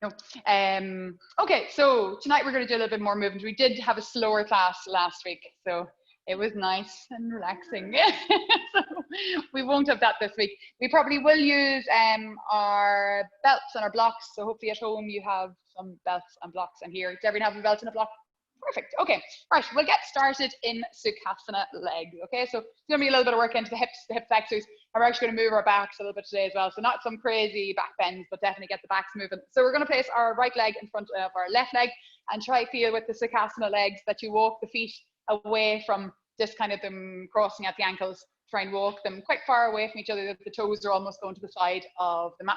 No. Okay, so tonight we're going to do a little bit more movement. We did have a slower class last week, so it was nice and relaxing. So we won't have that this week. We probably will use our belts and our blocks. So hopefully at home you have some belts and blocks. And here, does everyone have a belt and a block? Perfect. Okay, right, we'll get started in Sukhasana legs. Okay, so it's going to be a little bit of work into the hip flexors. And we're actually going to move our backs a little bit today as well. So not some crazy back bends, but definitely get the backs moving. So we're going to place our right leg in front of our left leg and try feel with the Sukhasana legs that you walk the feet away from just kind of them crossing at the ankles. Try and walk them quite far away from each other, that the toes are almost going to the side of the mat.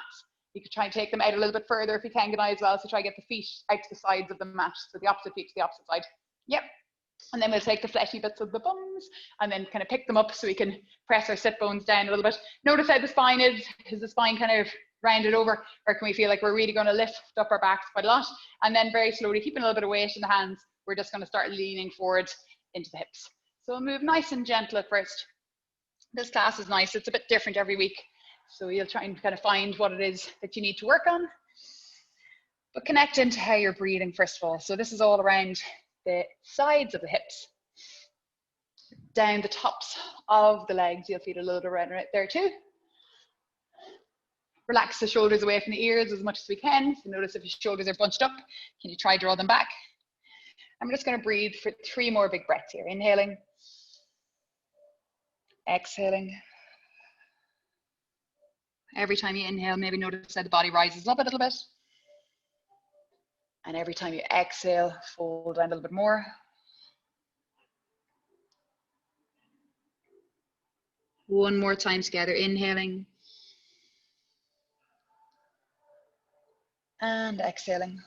You could try and take them out a little bit further if you can, as well. So try and get the feet out to the sides of the mat. So the opposite feet to the opposite side. Yep. And then we'll take the fleshy bits of the bums and then kind of pick them up so we can press our sit bones down a little bit. Notice how the spine is. Is the spine kind of rounded over, or can we feel like we're really going to lift up our backs quite a lot? And then very slowly, keeping a little bit of weight in the hands, we're just going to start leaning forward into the hips. So we'll move nice and gentle at first. This class is nice. It's a bit different every week. So you'll try and kind of find what it is that you need to work on. But connect into how you're breathing first of all. So this is all around the sides of the hips. Down the tops of the legs, you'll feel a little bit around right there too. Relax the shoulders away from the ears as much as we can. So notice if your shoulders are bunched up, can you try draw them back? I'm just going to breathe for 3 more big breaths here. Inhaling. Exhaling. Every time you inhale, maybe notice how the body rises up a little bit. And every time you exhale, fold down a little bit more. One more time together, inhaling. And exhaling.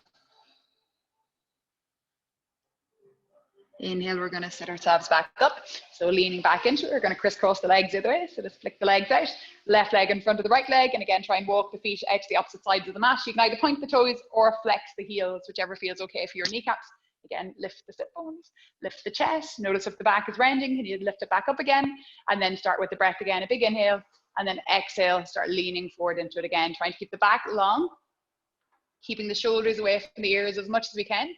Inhale, we're going to sit ourselves back up. So leaning back into it, we're going to crisscross the legs the other way. So just flick the legs out, left leg in front of the right leg. And again, try and walk the feet out to the opposite sides of the mat. You can either point the toes or flex the heels, whichever feels okay for your kneecaps. Again, lift the sit bones, lift the chest. Notice if the back is rounding, and you lift it back up again. And then start with the breath again, a big inhale. And then exhale, start leaning forward into it again. Trying to keep the back long, keeping the shoulders away from the ears as much as we can.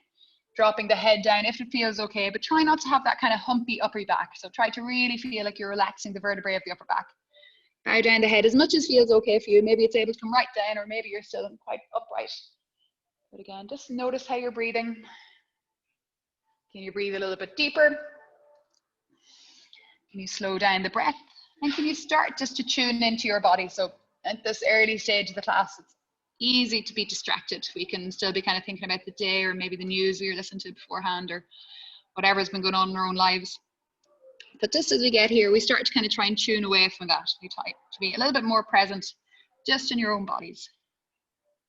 Dropping the head down if it feels okay, but try not to have that kind of humpy upper back. So try to really feel like you're relaxing the vertebrae of the upper back. Bow down the head as much as feels okay for you. Maybe it's able to come right down, or maybe you're still quite upright. But again, just notice how you're breathing. Can you breathe a little bit deeper? Can you slow down the breath? And can you start just to tune into your body? So at this early stage of the class, it's easy to be distracted. We can still be kind of thinking about the day, or maybe the news we were listening to beforehand, or whatever's been going on in our own lives. But just as we get here, we start to kind of try and tune away from that. We try to be a little bit more present just in your own bodies.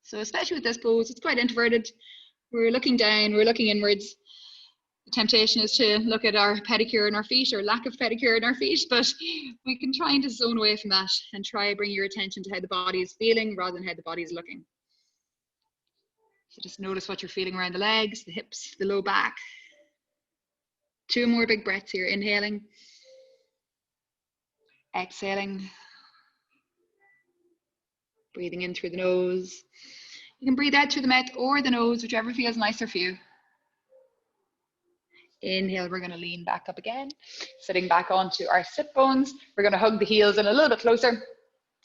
So especially with this pose, it's quite introverted. We're looking down, we're looking inwards. The temptation is to look at our pedicure in our feet, or lack of pedicure in our feet, but we can try and just zone away from that and try bring your attention to how the body is feeling rather than how the body is looking. So just notice what you're feeling around the legs, the hips, the low back. 2 more big breaths here, inhaling, exhaling, breathing in through the nose. You can breathe out through the mouth or the nose, whichever feels nicer for you. Inhale, we're going to lean back up again, sitting back onto our sit bones. We're going to hug the heels in a little bit closer,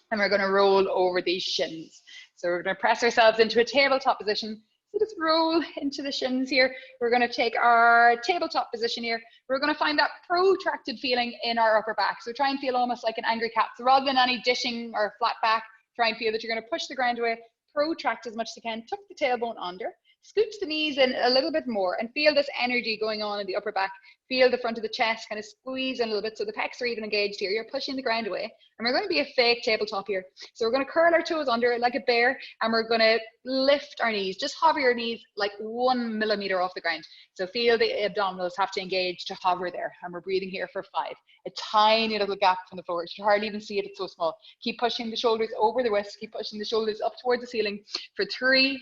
and we're going to roll over these shins. So we're going to press ourselves into a tabletop position. So just roll into the shins here. We're going to take our tabletop position here. We're going to find that protracted feeling in our upper back. So try and feel almost like an angry cat. So rather than any dishing or flat back, try and feel that you're going to push the ground away, protract as much as you can, tuck the tailbone under. Scooch the knees in a little bit more and feel this energy going on in the upper back. Feel the front of the chest kind of squeeze in a little bit so the pecs are even engaged here. You're pushing the ground away. And we're going to be a fake tabletop here. So we're going to curl our toes under like a bear, and we're going to lift our knees. Just hover your knees like 1 millimeter off the ground. So feel the abdominals have to engage to hover there. And we're breathing here for 5. A tiny little gap from the floor. You can hardly even see it. It's so small. Keep pushing the shoulders over the wrist. Keep pushing the shoulders up towards the ceiling for 3.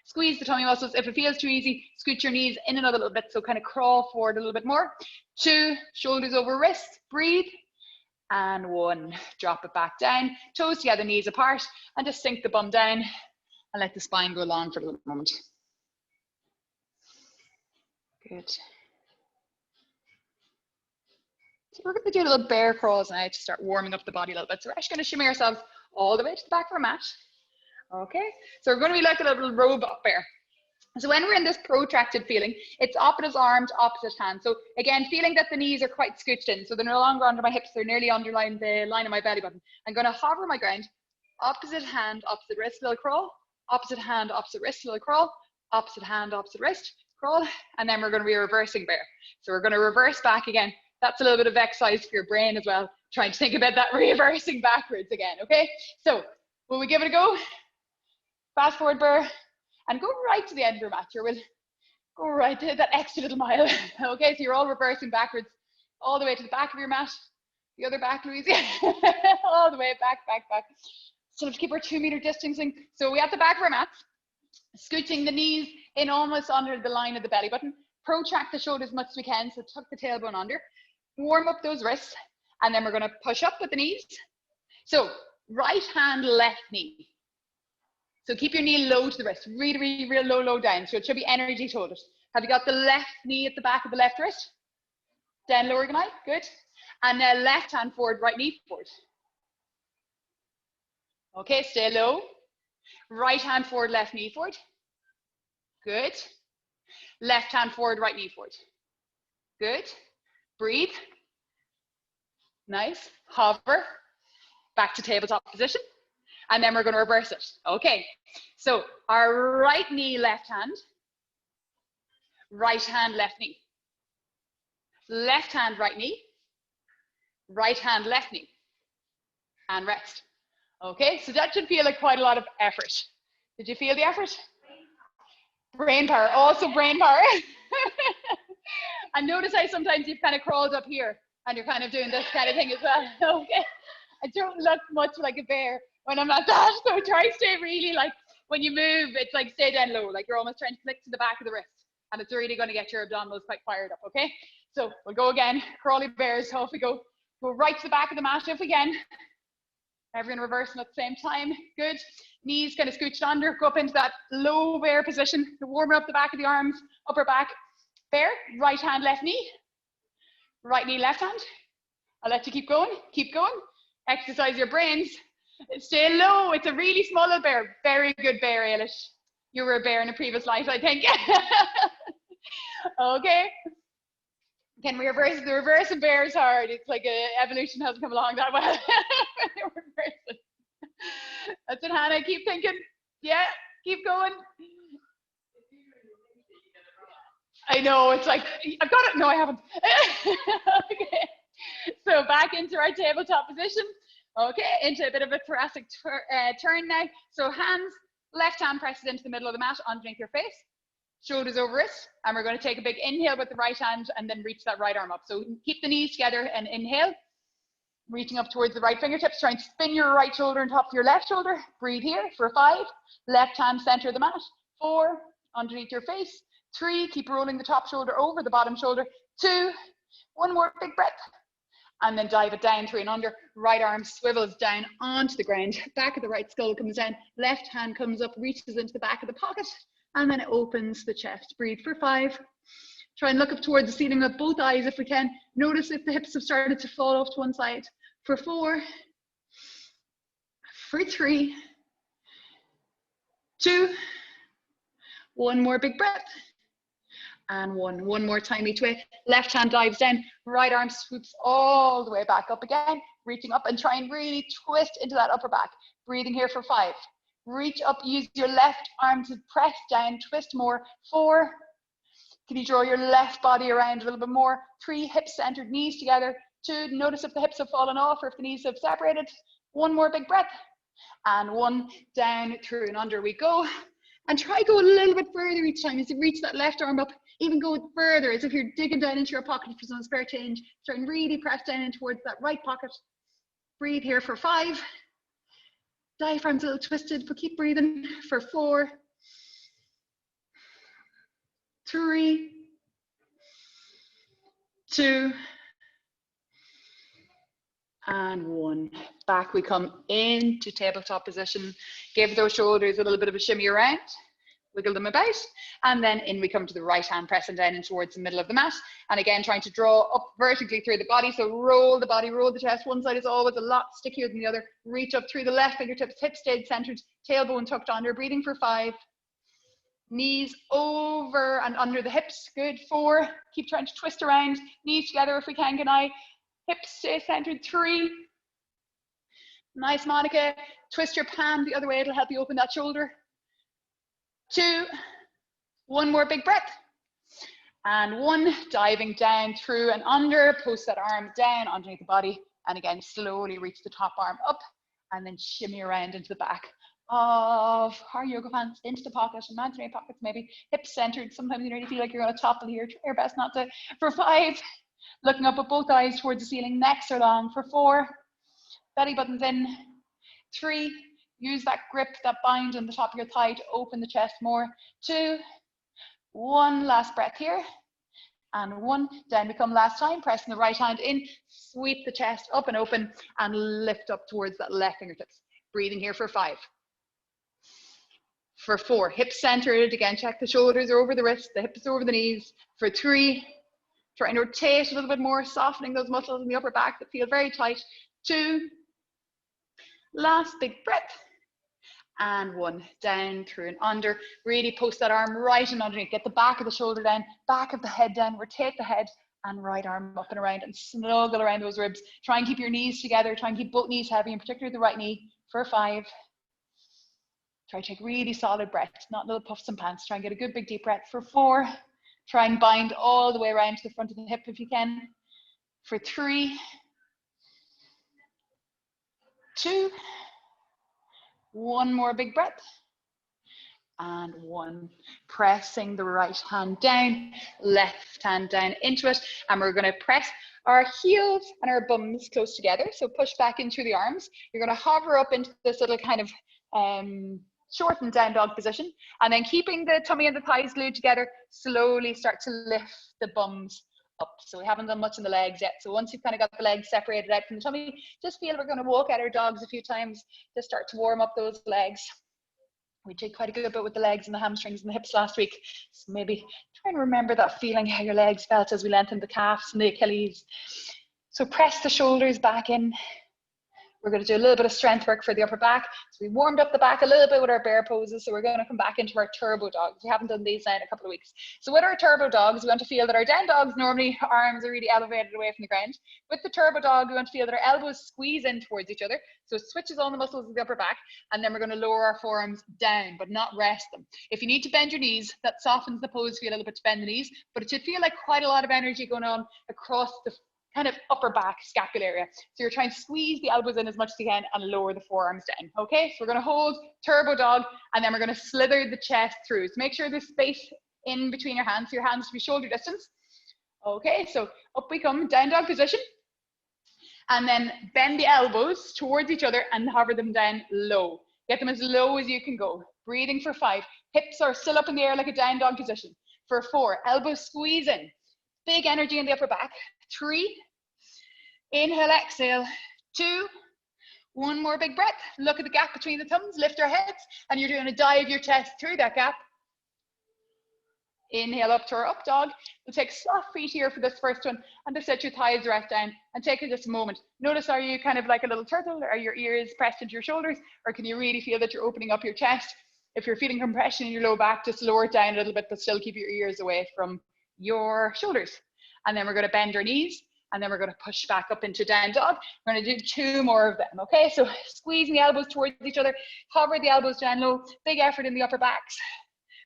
Squeeze the tummy muscles. If it feels too easy, scoot your knees in another little bit. So kind of crawl forward a little bit more. 2, shoulders over wrists. Breathe. And 1, drop it back down. Toes together, knees apart. And just sink the bum down. And let the spine go long for a little moment. Good. So we're going to do a little bear crawls now to start warming up the body a little bit. So we're actually going to shimmy ourselves all the way to the back of our mat. Okay, so we're going to be like a little robot bear. So when we're in this protracted feeling, it's opposite arms, opposite hands. So again, feeling that the knees are quite scooched in. So they're no longer under my hips, they're nearly underlying the line of my belly button. I'm going to hover my ground, opposite hand, opposite wrist, little crawl, opposite hand, opposite wrist, little crawl, opposite hand, opposite wrist, crawl, and then we're going to be reversing bear. So we're going to reverse back again. That's a little bit of exercise for your brain as well, trying to think about that reversing backwards again, okay? So will we give it a go? Fast forward bear, and go right to the end of your mat. You will go right to that extra little mile. Okay, so you're all reversing backwards, all the way to the back of your mat. The other back, Louise. All the way back. So let's keep our 2 meter distancing. So we have the back of our mat, scooching the knees in almost under the line of the belly button. Protract the shoulders as much as we can, so tuck the tailbone under. Warm up those wrists, and then we're going to push up with the knees. So right hand, left knee. So keep your knee low to the wrist, really real low down. So it should be energy shoulders. Have you got the left knee at the back of the left wrist? Down lower, good. Good. And now left hand forward, right knee forward. Okay, stay low. Right hand forward, left knee forward. Good. Left hand forward, right knee forward. Good. Breathe. Nice. Hover. Back to tabletop position. And then we're going to reverse it. Okay, so our right knee, left hand, left knee, left hand, right knee, right hand, left knee, and rest. Okay, so that should feel like quite a lot of effort. Did you feel the effort? Brain power, also brain power. And notice how sometimes you've kind of crawled up here and you're kind of doing this kind of thing as well. Okay, I don't look much like a bear when I'm at that, so try to stay really like, when you move, it's like stay down low, like you're almost trying to flick to the back of the wrist, and it's really going to get your abdominals quite fired up, okay? So we'll go again, crawly bears, off we go. Go right to the back of the mat if we can. Everyone reversing at the same time, good. Knees kind of scooched under, go up into that low bear position, warm up the back of the arms, upper back. Bear, right hand, left knee, right knee, left hand. I'll let you keep going, exercise your brains. Stay low. It's a really small little bear. Very good bear, Ailish. You were a bear in a previous life, I think. Okay. Can we reverse? The reverse of bear is hard. It's like evolution hasn't come along that well. That's it, Hannah. Keep thinking. Yeah, keep going. I know, it's like, I've got it. No, I haven't. Okay. So back into our tabletop position. Okay, into a bit of a thoracic turn now. So hands, left hand presses into the middle of the mat underneath your face, shoulders over it, and we're going to take a big inhale with the right hand and then reach that right arm up. So keep the knees together and inhale, reaching up towards the right fingertips, trying to spin your right shoulder on top of your left shoulder. Breathe here for 5, left hand center of the mat, 4, underneath your face, 3, keep rolling the top shoulder over the bottom shoulder, 2, one more big breath. And then dive it down, 3 and under. Right arm swivels down onto the ground. Back of the right skull comes down. Left hand comes up, reaches into the back of the pocket. And then it opens the chest. Breathe for 5. Try and look up towards the ceiling with both eyes if we can. Notice if the hips have started to fall off to one side. For 4. For 3. 2. One more big breath. And one more time each way. Left hand dives down, right arm swoops all the way back up again, reaching up and try and really twist into that upper back. Breathing here for 5. Reach up, use your left arm to press down, twist more. 4. Can you draw your left body around a little bit more? 3, hips centered, knees together. 2, notice if the hips have fallen off or if the knees have separated. 1 more big breath. And 1, down, through and under we go. And try go a little bit further each time as you reach that left arm up. Even go further as if you're digging down into your pocket for some spare change. Try and really press down in towards that right pocket. Breathe here for 5. Diaphragm's a little twisted, but keep breathing for 4. 3. 2. And one. Back we come into tabletop position. Give those shoulders a little bit of a shimmy around. Wiggle them about, and then in we come to the right hand, pressing down in towards the middle of the mat, and again trying to draw up vertically through the body. So roll the body, roll the chest. One side is always a lot stickier than the other. Reach up through the left fingertips, hips stayed centered, tailbone tucked under. Breathing for 5. Knees over and under the hips. Good. 4. Keep trying to twist around. Knees together if we can. Good night. Hips stay centered. 3. Nice, Monica. Twist your palm the other way. It'll help you open that shoulder. 2. One more big breath. And 1. Diving down through and under. Post that arm down underneath the body. And again, slowly reach the top arm up and then shimmy around into the back of our yoga pants, into the pocket, imaginary pockets maybe, hips centered. Sometimes you really feel like you're going to topple here. Try your best not to. For 5, looking up with both eyes towards the ceiling. Necks are long. For 4, belly buttons in. 3, use that grip, that bind on the top of your thigh to open the chest more. 2, 1, last breath here. And 1, down we come last time, pressing the right hand in, sweep the chest up and open and lift up towards that left fingertips. Breathing here for 5. For 4, hips centered, again check the shoulders are over the wrists, the hips are over the knees. For 3, try and rotate a little bit more, softening those muscles in the upper back that feel very tight. 2, last big breath. And 1, down through and under. Really post that arm right and underneath. Get the back of the shoulder down, back of the head down. Rotate the head and right arm up and around and snuggle around those ribs. Try and keep your knees together. Try and keep both knees heavy, in particular the right knee. For 5. Try to take really solid breaths, not little puffs and pants. Try and get a good big deep breath. For 4, try and bind all the way around to the front of the hip if you can. For 3, 2, 1 more big breath. And 1, pressing the right hand down, left hand down into it. And we're going to press our heels and our bums close together. So push back in through the arms. You're going to hover up into this little kind of shortened down dog position. And then keeping the tummy and the thighs glued together, slowly start to lift the bums up. So we haven't done much in the legs yet. So once you've kind of got the legs separated out from the tummy, just feel we're going to walk out our dogs a few times to start to warm up those legs. We did quite a good bit with the legs and the hamstrings and the hips last week. So maybe try and remember that feeling, how your legs felt as we lengthened the calves and the Achilles. So press the shoulders back in. We're going to do a little bit of strength work for the upper back. So we warmed up the back a little bit with our bear poses. So we're going to come back into our turbo dogs. We haven't done these now in a couple of weeks. So with our turbo dogs, we want to feel that our down dogs, normally arms are really elevated away from the ground. With the turbo dog, we want to feel that our elbows squeeze in towards each other. So it switches on the muscles of the upper back. And then we're going to lower our forearms down, but not rest them. If you need to bend your knees, that softens the pose for you a little bit to bend the knees. But it should feel like quite a lot of energy going on across the kind of upper back scapular area. So you're trying to squeeze the elbows in as much as you can and lower the forearms down. Okay, so we're going to hold turbo dog and then we're going to slither the chest through. So make sure there's space in between your hands. So your hands to be shoulder distance. Okay, so up we come, down dog position. And then bend the elbows towards each other and hover them down low. Get them as low as you can go. Breathing for 5. Hips are still up in the air like a down dog position. For 4, elbows squeeze in. Big energy in the upper back. 3, inhale, exhale. 2, 1 more big breath. Look at the gap between the thumbs, lift our heads, and you're going to dive your chest through that gap. Inhale up to our up dog. We'll take soft feet here for this first one, and just let your thighs rest down, and take it just a moment. Notice, are you kind of like a little turtle? Are your ears pressed into your shoulders, or can you really feel that you're opening up your chest? If you're feeling compression in your low back, just lower it down a little bit, but still keep your ears away from your shoulders. And then we're going to bend our knees, and then we're going to push back up into down dog. We're going to do 2 more of them, okay? So squeezing the elbows towards each other, hover the elbows down low, big effort in the upper backs.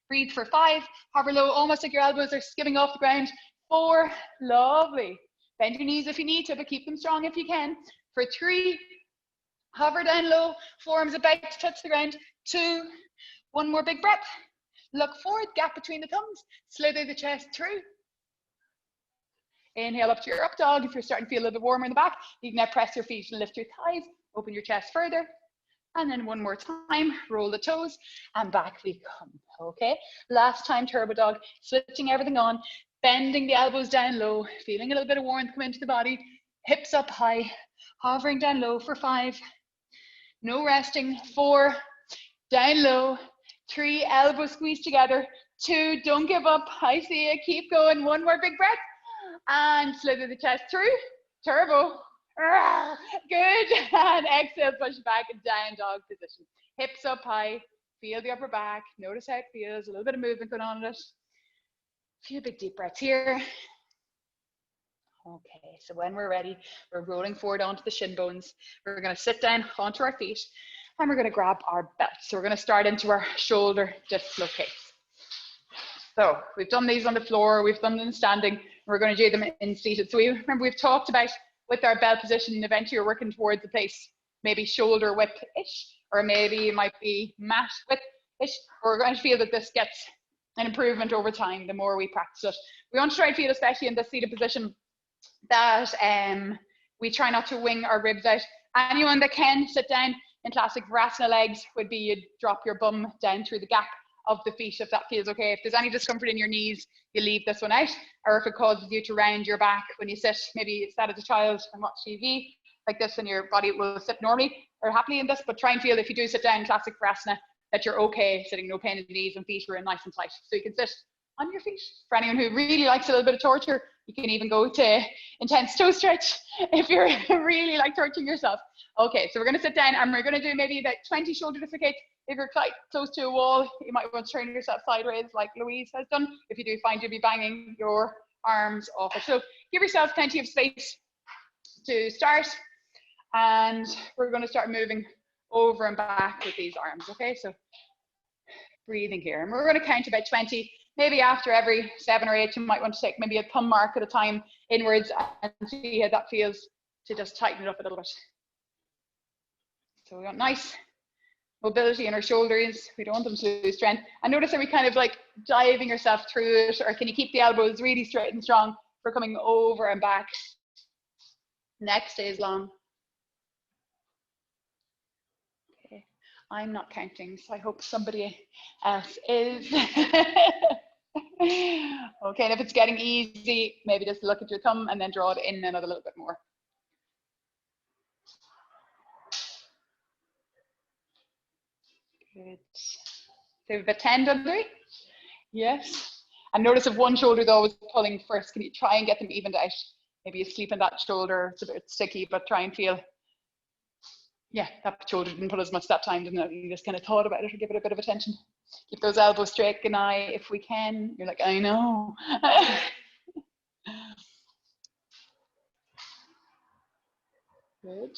Breathe for 5, hover low, almost like your elbows are skimming off the ground. 4, lovely. Bend your knees if you need to, but keep them strong if you can. For 3, hover down low, forearms about to touch the ground. 2, 1 more big breath. Look forward, gap between the thumbs, slither the chest through. Inhale up to your up dog. If you're starting to feel a little bit warmer in the back, you can now press your feet and lift your thighs, open your chest further. And then 1 more time, roll the toes, and back we come, okay? Last time, turbo dog, switching everything on, bending the elbows down low, feeling a little bit of warmth come into the body, hips up high, Hovering down low for 5. No resting. 4, down low. 3, elbows squeeze together. 2, don't give up. I see you. Keep going. 1 more big breath. And slither the chest through. Turbo. Good. And exhale, push back and down dog position. Hips up high. Feel the upper back. Notice how it feels. A little bit of movement going on in it. A few big deep breaths here. Okay, so when we're ready, we're rolling forward onto the shin bones. We're going to sit down onto our feet and we're going to grab our belt. So we're going to start into our shoulder dislocates. So we've done these on the floor, we've done them standing, we're going to do them in seated. So remember we've talked about with our belt position, eventually you're working towards a place, maybe shoulder width-ish, or maybe it might be mat width-ish. We're going to feel that this gets an improvement over time the more we practice it. We want to try and feel, especially in this seated position, that we try not to wing our ribs out. Anyone that can sit down in classic Virasana legs would be you'd drop your bum down through the gap of the feet if that feels okay. If there's any discomfort in your knees, you leave this one out. Or if it causes you to round your back when you sit, maybe sat as a child and watch TV like this and your body will sit normally or happily in this, but try and feel if you do sit down in classic Virasana that you're okay sitting, no pain in the knees and feet are in nice and tight. So you can sit on your feet. For anyone who really likes a little bit of torture, you can even go to intense toe stretch if you're really like torturing yourself. Okay, so we're gonna sit down and we're gonna do maybe about 20 shoulder dislocates. If you're quite close to a wall, you might want to turn yourself sideways like Louise has done. If you do find you'll be banging your arms off it. So give yourself plenty of space to start. And we're gonna start moving over and back with these arms, okay? So breathing here. And we're gonna count about 20. Maybe after every 7 or 8, you might want to take maybe a thumb mark at a time inwards and see how that feels to just tighten it up a little bit. So we want nice mobility in our shoulders. We don't want them to lose strength. And notice how we kind of like diving yourself through it, or can you keep the elbows really straight and strong for coming over and back? Neck stays long. Okay, I'm not counting, so I hope somebody else is. Okay, and if it's getting easy, maybe just look at your thumb and then draw it in another little bit more. Good. So we've a 10 done 3? Yes. And notice if one shoulder though is pulling first, can you try and get them evened out? Maybe you sleep in that shoulder, it's a bit sticky, but try and feel, yeah, that shoulder didn't pull as much that time, didn't it? You just kind of thought about it or give it a bit of attention. Keep those elbows straight, good eye, if we can. You're like, I know. Good.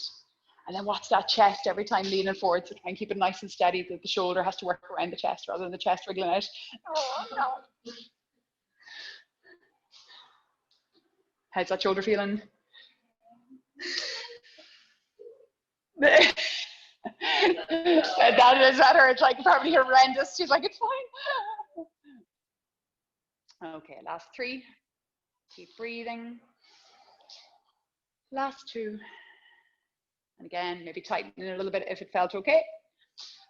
And then watch that chest every time leaning forward, so try and keep it nice and steady, that the shoulder has to work around the chest rather than the chest wriggling out. Oh, no. How's that shoulder feeling? That hurts like probably horrendous. She's like, it's fine. Okay, last 3. Keep breathing. Last 2. And again, maybe tighten it a little bit if it felt okay.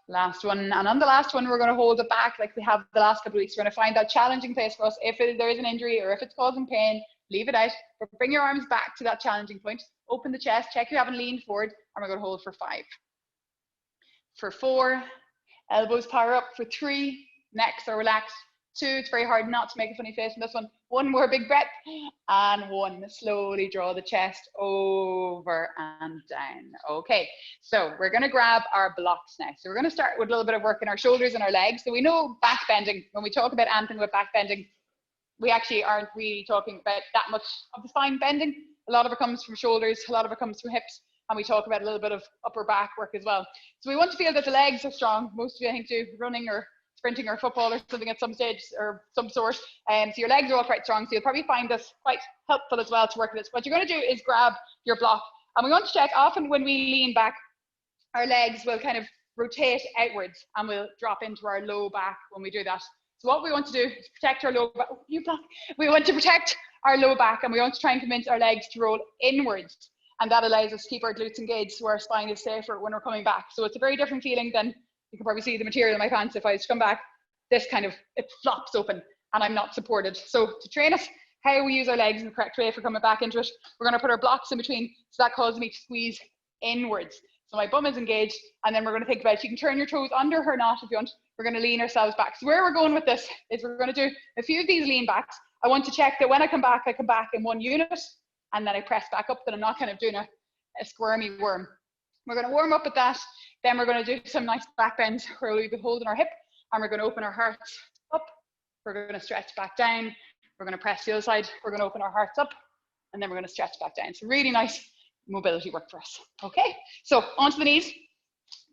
Last one, and on the last one, we're going to hold it back like we have the last couple of weeks. We're going to find that challenging place for us. If there is an injury or if it's causing pain, leave it out. But bring your arms back to that challenging point. Open the chest, check you haven't leaned forward, and we're going to hold for 5. For 4, elbows power up. For 3, necks are relaxed. 2, it's very hard not to make a funny face in this one. 1 more big breath, and 1, slowly draw the chest over and down. Okay, so we're gonna grab our blocks now. So we're gonna start with a little bit of work in our shoulders and our legs. So we know back bending, when we talk about anything with back bending, we actually aren't really talking about that much of the spine bending. A lot of it comes from shoulders, a lot of it comes from hips, and we talk about a little bit of upper back work as well. So we want to feel that the legs are strong. Most of you, I think, do running or sprinting or football or something at some stage or some sort. So your legs are all quite strong. So you'll probably find this quite helpful as well to work with this. What you're going to do is grab your block. And we want to check, often when we lean back, our legs will kind of rotate outwards and we'll drop into our low back when we do that. So what we want to do is protect our low back. Oh, you block. We want to protect our low back and we want to try and convince our legs to roll inwards. And that allows us to keep our glutes engaged so our spine is safer when we're coming back. So it's a very different feeling than, you can probably see the material in my pants. If I was to come back, this kind of, it flops open and I'm not supported. So to train us, how we use our legs in the correct way if we're coming back into it. We're going to put our blocks in between, so that causes me to squeeze inwards. So my bum is engaged, and then we're going to think about, you can turn your toes under or not if you want. We're going to lean ourselves back. So where we're going with this is we're going to do a few of these lean backs. I want to check that when I come back in one unit, and then I press back up, that I'm not kind of doing a squirmy worm. We're going to warm up with that. Then we're going to do some nice back bends where we'll be holding our hip, and we're going to open our hearts up. We're going to stretch back down. We're going to press the other side. We're going to open our hearts up, and then we're going to stretch back down. So really nice mobility work for us. Okay, so onto the knees.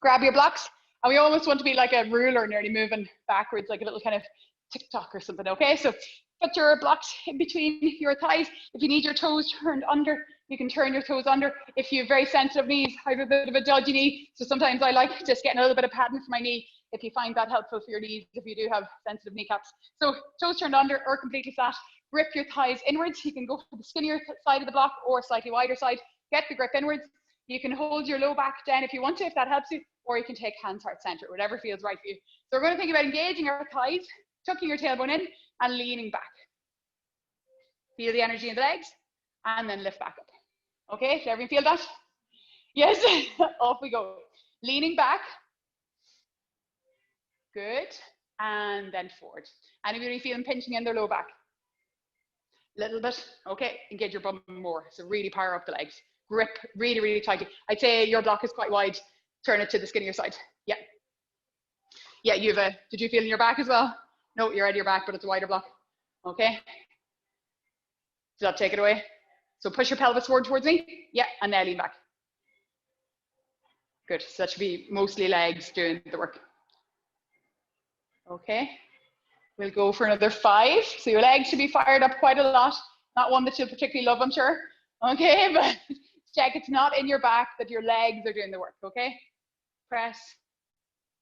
Grab your blocks, and we almost want to be like a ruler, nearly moving backwards, like a little kind of tick-tock or something. Okay, so put your blocks in between your thighs. If you need your toes turned under, you can turn your toes under. If you have very sensitive knees, I have a bit of a dodgy knee, so sometimes I like just getting a little bit of padding for my knee, if you find that helpful for your knees, if you do have sensitive kneecaps. So toes turned under or completely flat. Grip your thighs inwards. You can go for the skinnier side of the block or slightly wider side. Get the grip inwards. You can hold your low back down if you want to, if that helps you, or you can take hands heart center, whatever feels right for you. So we're going to think about engaging our thighs, tucking your tailbone in and leaning back. Feel the energy in the legs and then lift back up. Okay, did everyone feel that? Yes, off we go. Leaning back. Good, and then forward. Anybody feeling pinching in their low back? Little bit, okay, engage your bum more. So really power up the legs. Grip really, really tightly. I'd say your block is quite wide. Turn it to the skinnier side. Yeah. Yeah, did you feel in your back as well? No, you're out of your back, but it's a wider block. Okay. Does that take it away? So push your pelvis forward towards me. Yeah, and now lean back. Good, so that should be mostly legs doing the work. Okay, we'll go for another 5. So your legs should be fired up quite a lot. Not one that you'll particularly love, I'm sure. Okay, but check it's not in your back, that your legs are doing the work, okay? Press,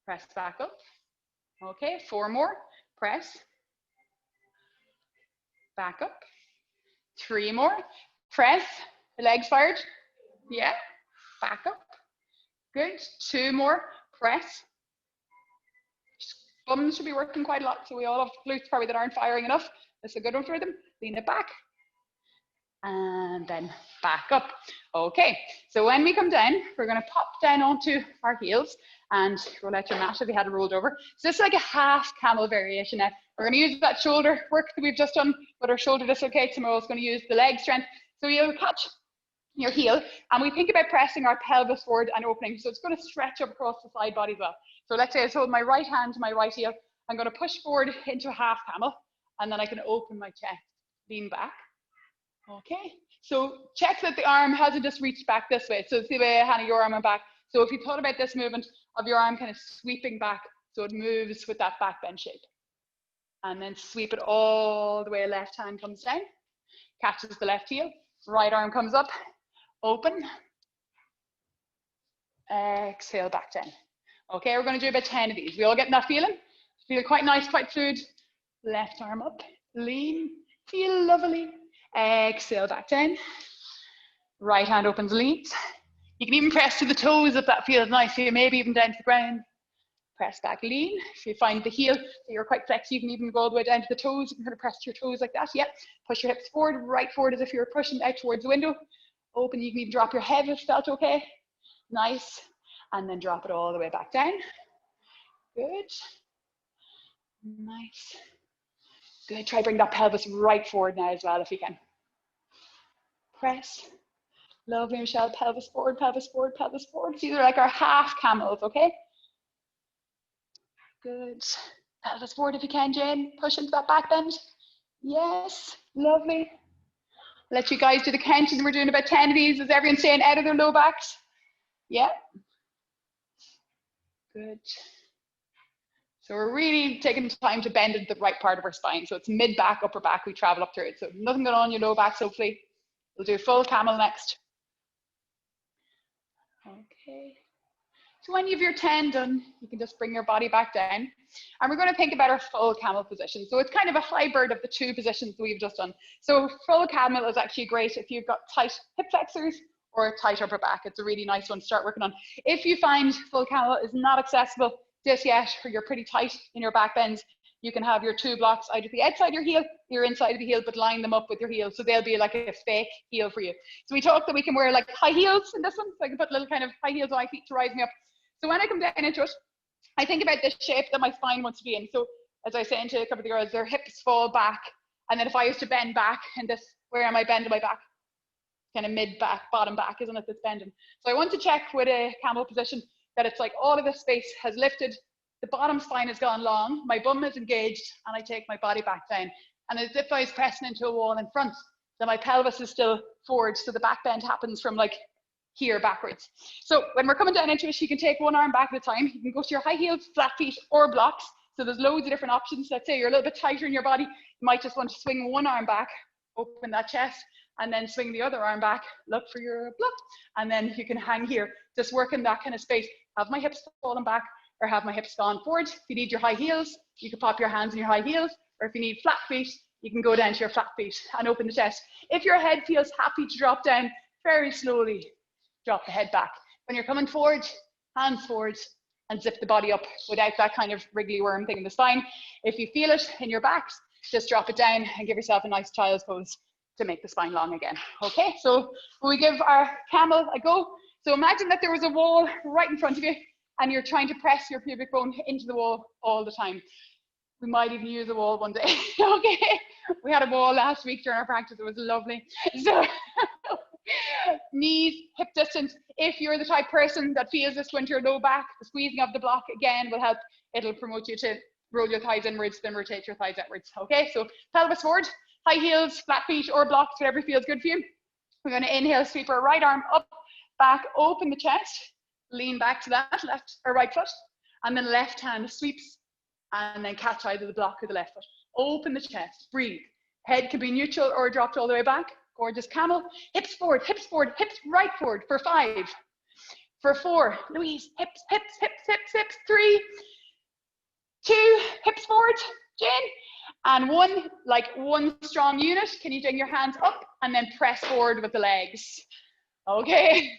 press back up. Okay, 4 more, press, back up. 3 more, press, the legs fired. Yeah, back up. Good, 2 more, press. Bums should be working quite a lot, so we all have glutes probably that aren't firing enough. That's a good one for them. Lean it back. And then back up. Okay, so when we come down, we're going to pop down onto our heels and roll out your mat if you had it rolled over. So this is like a half camel variation now. We're going to use that shoulder work that we've just done with our shoulder dislocates, and we're also going to use the leg strength. So you'll catch your heel, and we think about pressing our pelvis forward and opening. So it's going to stretch up across the side body as well. So let's say I hold my right hand to my right heel. I'm going to push forward into a half camel, and then I can open my chest, lean back. Okay, so check that the arm hasn't just reached back this way. So see the way, Hannah, your arm and back. So if you thought about this movement of your arm kind of sweeping back, so it moves with that back bend shape. And then sweep it all the way, left hand comes down, catches the left heel, right arm comes up, open, exhale back down. Okay, we're going to do about 10 of these. We all getting that feeling? Feel quite nice, quite fluid. Left arm up, lean, feel lovely. Exhale back down. Right hand opens, leans. You can even press to the toes if that feels nice. So maybe even down to the ground. Press back, lean. If you find the heel, so you're quite flexy, you can even go all the way down to the toes. You can kind of press to your toes like that. Yep. Push your hips forward, right forward as if you're pushing out towards the window. Open, you can even drop your head if it felt okay. Nice. And then drop it all the way back down. Good. Nice. Good. Try bring that pelvis right forward now as well if you can. Press. Lovely, Michelle. Pelvis forward, pelvis forward, pelvis forward. These are like our half camels, okay? Good. Pelvis forward if you can, Jane. Push into that back bend. Yes. Lovely. Let you guys do the count, and we're doing about 10 of these. Is everyone staying out of their low backs? Yeah. Good. So we're really taking time to bend into the right part of our spine. So it's mid back, upper back, we travel up through it. So nothing going on in your low backs, hopefully. We'll do full camel next. Okay. So when you have your 10 done, you can just bring your body back down. And we're going to think about our full camel position. So it's kind of a hybrid of the 2 positions that we've just done. So full camel is actually great if you've got tight hip flexors or a tight upper back. It's a really nice one to start working on. If you find full camel is not accessible just yet, or you're pretty tight in your back bends, You can have your 2 blocks either the outside of your heel, your inside of the heel, but line them up with your heel. So they'll be like a fake heel for you. So we talked that we can wear like high heels in this one. So I can put little kind of high heels on my feet to rise me up. So when I come down into it, I think about this shape that my spine wants to be in. So as I say to a couple of the girls, their hips fall back. And then if I was to bend back in this, where am I bending my back? Kind of mid back, bottom back, isn't it, that's bending. So I want to check with a camel position that it's like all of this space has lifted, the bottom spine has gone long, my bum is engaged, and I take my body back down. And as if I was pressing into a wall in front, then my pelvis is still forward, so the back bend happens from like here backwards. So when we're coming down into it, you can take one arm back at a time. You can go to your high heels, flat feet, or blocks. So there's loads of different options. Let's say you're a little bit tighter in your body, you might just want to swing one arm back, open that chest, and then swing the other arm back, look for your block, and then you can hang here, just work in that kind of space. Have my hips fallen back, or have my hips gone forward. If you need your high heels, you can pop your hands in your high heels, or if you need flat feet, you can go down to your flat feet and open the chest. If your head feels happy to drop down, very slowly drop the head back. When you're coming forward, hands forward, and zip the body up without that kind of wriggly worm thing in the spine. If you feel it in your backs, just drop it down and give yourself a nice child's pose to make the spine long again. Okay, so we give our camel a go. So imagine that there was a wall right in front of you and you're trying to press your pubic bone into the wall all the time. We might even use a wall one day. Okay, we had a wall last week during our practice, it was lovely. So knees hip distance. If you're the type person that feels this into your low back, the squeezing of the block again will help. It'll promote you to roll your thighs inwards, then rotate your thighs outwards. Okay, so pelvis forward, high heels, flat feet, or blocks, whatever feels good for you. We're going to inhale, sweep our right arm up, back, open the chest, lean back to that left or right foot, and then left hand sweeps, and then catch either the block or the left foot. Open the chest, breathe. Head can be neutral or dropped all the way back. Gorgeous camel. Hips forward, hips right forward for 5. For 4, Louise, hips, hips, hips, hips, hips. 3, 2, hips forward, Jane. And 1, like one strong unit. Can you bring your hands up and then press forward with the legs? Okay.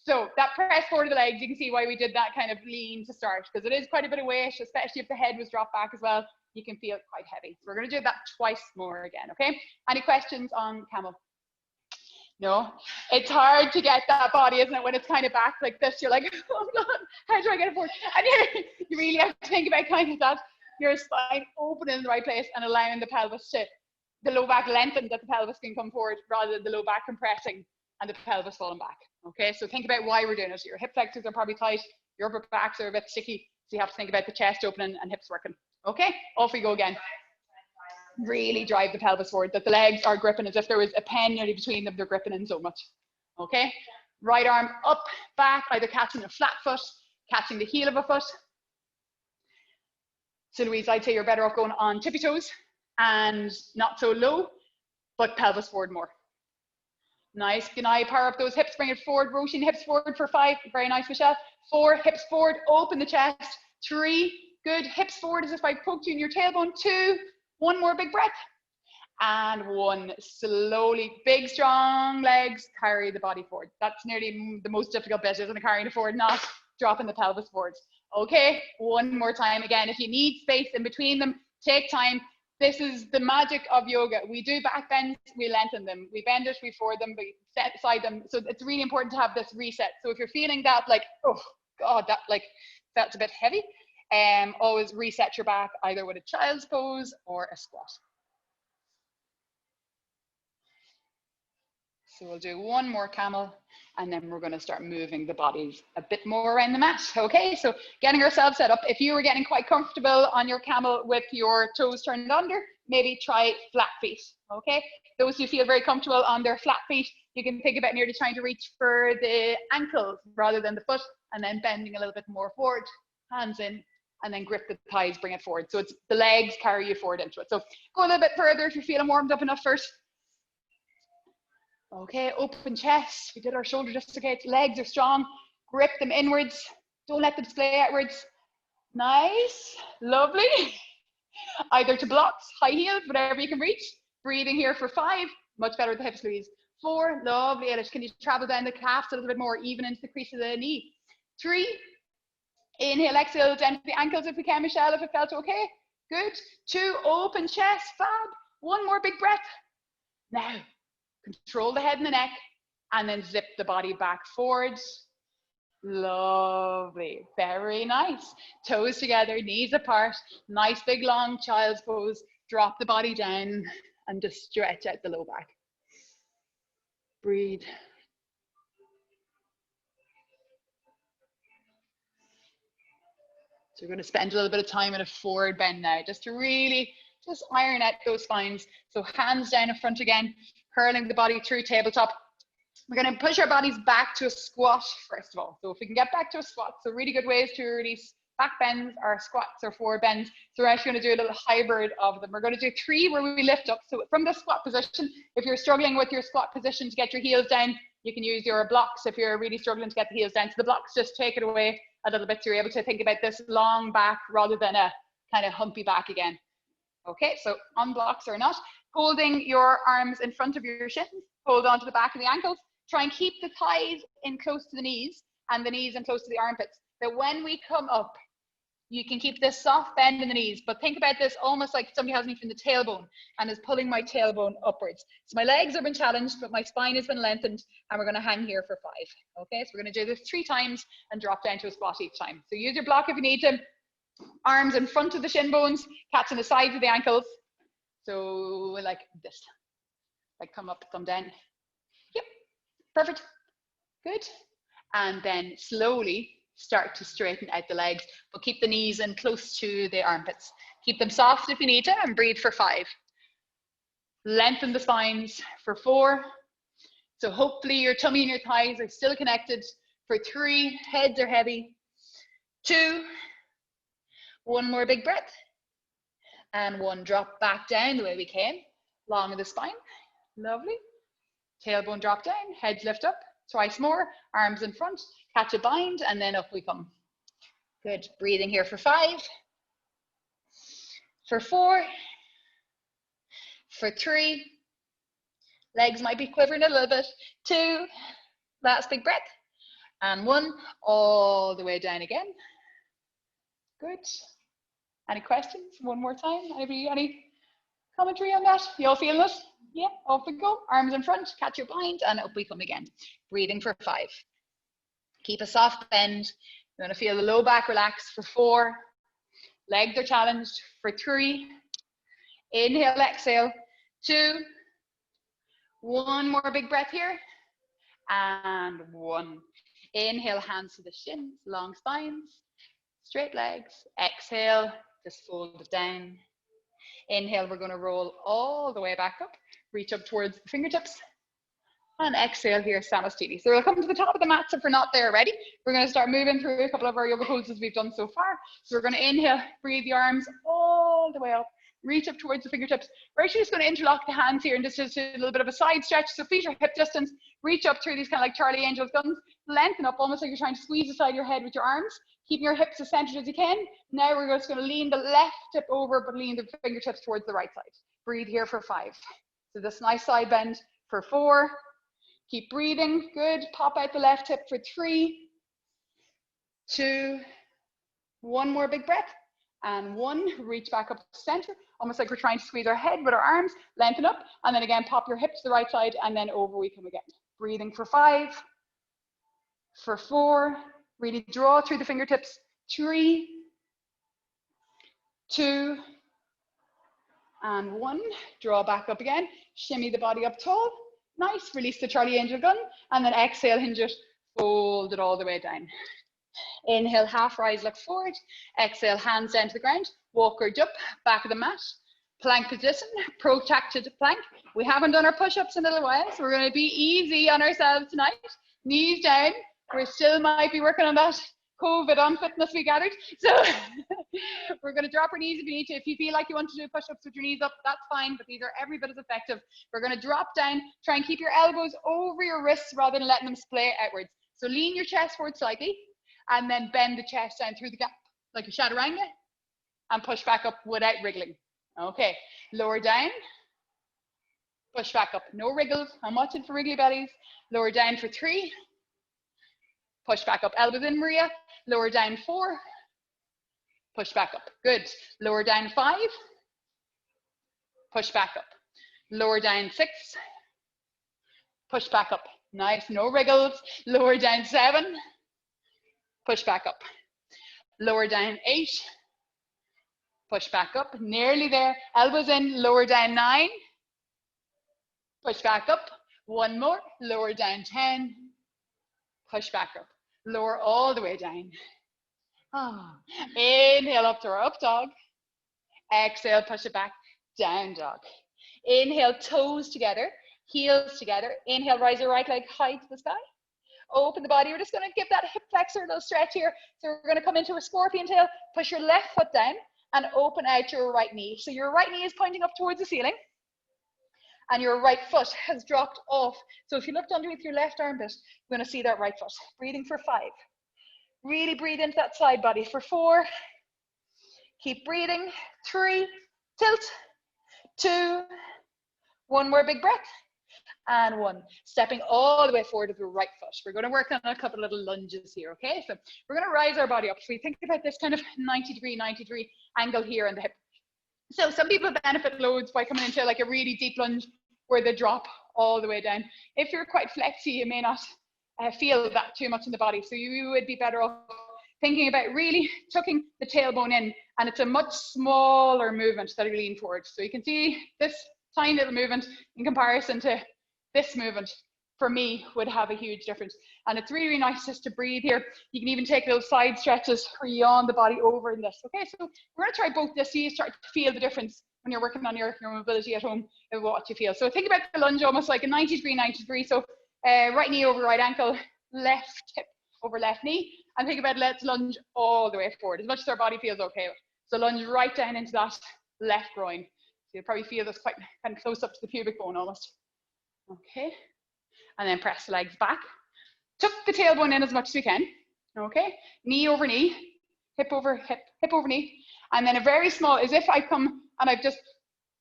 So that press forward of the legs, you can see why we did that kind of lean to start, because it is quite a bit of weight, especially if the head was dropped back as well. You can feel it quite heavy. So we're going to do that twice more again, okay? Any questions on camel? No? It's hard to get that body, isn't it? When it's kind of back like this, you're like, oh God, how do I get it forward? And you really have to think about kind of that, your spine opening in the right place and allowing the pelvis to, the low back lengthen that the pelvis can come forward rather than the low back compressing and the pelvis falling back. Okay, so think about why we're doing it. Your hip flexors are probably tight, your upper backs are a bit sticky, so you have to think about the chest opening and hips working. Okay, off we go again. Really drive the pelvis forward, that the legs are gripping as if there was a pen nearly between them, they're gripping in so much. Okay, right arm up, back, either catching a flat foot, catching the heel of a foot. So Louise, I'd say you're better off going on tippy toes and not so low, but pelvis forward more. Nice. Can I power up those hips, bring it forward, rotating hips forward for 5. Very nice, Michelle. 4, hips forward, open the chest. 3, good, hips forward as if I poked you in your tailbone. 2, 1 more big breath. And 1, slowly, big strong legs, carry the body forward. That's nearly the most difficult bit, isn't it? Carrying it forward, not dropping the pelvis forward. Okay, 1 more time again. If you need space in between them, take time. This is the magic of yoga. We do back bends, we lengthen them. We bend it, we forward them, we set aside them. So it's really important to have this reset. So if you're feeling that like, oh God, that like felt a bit heavy, always reset your back either with a child's pose or a squat. So we'll do 1 more camel and then we're going to start moving the bodies a bit more around the mat. Okay, so getting ourselves set up. If you were getting quite comfortable on your camel with your toes turned under, maybe try flat feet. Okay, those who feel very comfortable on their flat feet, you can think about nearly trying to reach for the ankles rather than the foot, and then bending a little bit more forward, hands in, and then grip the thighs, bring it forward. So it's the legs carry you forward into it. So go a little bit further if you're feeling warmed up enough first. Okay, open chest. We did our shoulder dislocate. Legs are strong. Grip them inwards. Don't let them splay outwards. Nice, lovely. Either to blocks, high heels, whatever you can reach. Breathing here for 5. Much better with the hips, Louise. 4, lovely, Eilish. Can you travel down the calves a little bit more, even into the crease of the knee? 3, inhale, exhale, down to the ankles if we can, Michelle, if it felt okay. Good. 2, open chest, fab. 1 more big breath. Now, control the head and the neck, and then zip the body back forwards. Lovely, very nice. Toes together, knees apart, nice big long child's pose. Drop the body down and just stretch out the low back. Breathe. So we're going to spend a little bit of time in a forward bend now, just to really just iron out those spines. So hands down in front again, curling the body through tabletop. We're going to push our bodies back to a squat first of all. So if we can get back to a squat, so really good ways to release back bends or squats or forward bends. So we're actually going to do a little hybrid of them. We're going to do 3 where we lift up. So from the squat position, if you're struggling with your squat position to get your heels down, you can use your blocks. If you're really struggling to get the heels down to the blocks, just take it away a little bit so you're able to think about this long back rather than a kind of humpy back again. Okay, so on blocks or not, holding your arms in front of your shins, hold on to the back of the ankles. Try and keep the thighs in close to the knees and the knees in close to the armpits. That when we come up, you can keep this soft bend in the knees, but think about this almost like somebody has me from the tailbone and is pulling my tailbone upwards. So my legs have been challenged, but my spine has been lengthened, and we're going to hang here for 5. Okay, so we're going to do this 3 times and drop down to a squat each time. So use your block if you need to. Arms in front of the shin bones, catching the sides of the ankles. So like this, like come up, come down. Yep, perfect, good. And then slowly start to straighten out the legs, but keep the knees in close to the armpits. Keep them soft if you need to, and breathe for 5. Lengthen the spines for 4. So hopefully your tummy and your thighs are still connected. For 3, heads are heavy. 2, 1 more big breath. And 1, drop back down the way we came. Long of the spine, lovely. Tailbone drop down, heads lift up. Twice more, arms in front, catch a bind, and then up we come. Good, breathing here for 5, for 4, for 3, legs might be quivering a little bit, 2, last big breath, and 1, all the way down again. Good. Any questions? 1 more time. Any commentary on that? You all feeling it? Yeah, off we go. Arms in front, catch your bind, and up we come again. Breathing for 5. Keep a soft bend. You're going to feel the low back relax for 4. Legs are challenged for 3. Inhale, exhale. 2. 1 more big breath here. And 1. Inhale, hands to the shins, long spines, straight legs. Exhale, just fold it down. Inhale, we're going to roll all the way back up. Reach up towards the fingertips. And exhale here, Samastiti. So we'll come to the top of the mat. So if we're not there already, we're going to start moving through a couple of our yoga poses we've done so far. So we're going to inhale, breathe the arms all the way up. Reach up towards the fingertips. We're actually just going to interlock the hands here and just do a little bit of a side stretch. So feet are hip distance. Reach up through these kind of like Charlie Angel's guns. Lengthen up, almost like you're trying to squeeze aside your head with your arms. Keeping your hips as centered as you can. Now we're just going to lean the left hip over, but lean the fingertips towards the right side. Breathe here for 5. So this nice side bend for 4. Keep breathing, good. Pop out the left hip for 3, 2, 1 more big breath, and 1. Reach back up to center, almost like we're trying to squeeze our head with our arms. Lengthen up, and then again, pop your hip to the right side, and then over we come again. Breathing for 5, for 4. Really draw through the fingertips. 3, 2, and 1. Draw back up again. Shimmy the body up tall. Nice. Release the Charlie Angel gun. And then exhale, hinge it. Fold it all the way down. Inhale, half rise, look forward. Exhale, hands down to the ground. Walk or jump, back of the mat. Plank position, protracted plank. We haven't done our push-ups in a little while, so we're going to be easy on ourselves tonight. Knees down. We still might be working on that COVID on fitness we gathered. So we're going to drop our knees if you need to. If you feel like you want to do push-ups with your knees up, that's fine, but these are every bit as effective. We're going to drop down, try and keep your elbows over your wrists rather than letting them splay outwards. So lean your chest forward slightly and then bend the chest down through the gap like a chaturanga and push back up without wriggling. Okay, lower down, push back up. No wriggles. I'm watching for wriggly bellies. Lower down for 3. Push back up, elbows in, Maria. Lower down 4. push back up. Good. Lower down 5, push back up. Lower down 6, push back up. Nice, no wriggles. Lower down 7, push back up. Lower down 8, push back up. Nearly there. Elbows in, lower down 9, push back up. One more. Lower down 10, push back up. Lower all the way down. Oh. Inhale up to our up dog. Exhale, push it back, down dog. Inhale, toes together, heels together. Inhale, rise your right leg high to the sky. Open the body. We're just going to give that hip flexor a little stretch here. So we're going to come into a scorpion tail, push your left foot down and open out your right knee. So your right knee is pointing up towards the ceiling and your right foot has dropped off. So if you looked underneath your left armpit, you're going to see that right foot. Breathing for 5. Really breathe into that side body for 4. Keep breathing. 3, tilt. 2, one more big breath. And 1. Stepping all the way forward with the right foot. We're going to work on a couple of little lunges here, okay? So we're going to rise our body up. So we think about this kind of 90 degree angle here in the hip. So some people benefit loads by coming into like a really deep lunge where they drop all the way down. If you're quite flexy, you may not feel that too much in the body. So you would be better off thinking about really tucking the tailbone in, and it's a much smaller movement that you lean forward. So you can see this tiny little movement in comparison to this movement, for me, would have a huge difference. And it's really, really nice just to breathe here. You can even take those side stretches where you yawn the body over in this. Okay, so we're gonna try both this so you start to feel the difference when you're working on your mobility at home and what you feel. So think about the lunge almost like a 90 degree. So right knee over right ankle, left hip over left knee, and think about let's lunge all the way forward as much as our body feels okay with. So lunge right down into that left groin. So you'll probably feel this quite kind of close up to the pubic bone almost. Okay, and then press the legs back. Tuck the tailbone in as much as we can. Okay, knee over knee, hip over hip, hip over knee, and then a very small, as if I come and I've just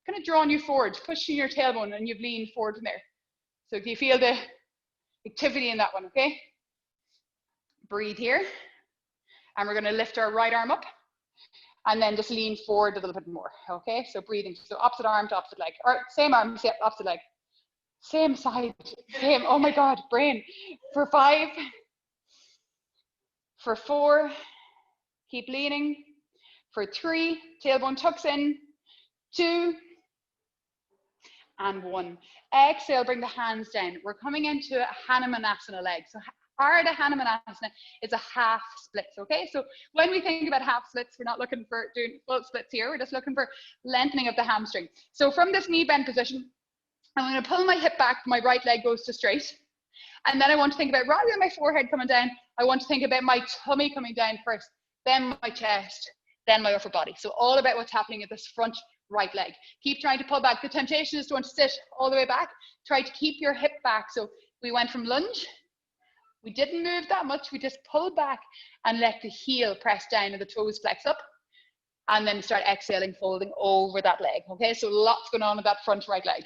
kind of drawn you forward, pushing your tailbone, and you've leaned forward from there. So do you feel the activity in that one? Okay. Breathe here, and we're going to lift our right arm up and then just lean forward a little bit more. Okay, so breathing, so opposite arm to opposite leg, or same arm, opposite leg, same side, same, oh my god, brain. For 5, for 4, keep leaning. For 3, tailbone tucks in. 2 and 1. Exhale, bring the hands down. We're coming into a Hanumanasana leg. So Ardha Hanumanasana is a half splits, okay? So when we think about half splits, we're not looking for doing full splits here. We're just looking for lengthening of the hamstring. So from this knee bend position, I'm going to pull my hip back, my right leg goes to straight. And then I want to think about, rather than my forehead coming down, I want to think about my tummy coming down first, then my chest, then my upper body. So all about what's happening at this front right leg. Keep trying to pull back. The temptation is to want to sit all the way back. Try to keep your hip back. So we went from lunge. We didn't move that much. We just pulled back and let the heel press down and the toes flex up. And then start exhaling, folding over that leg. Okay, so lots going on with that front right leg.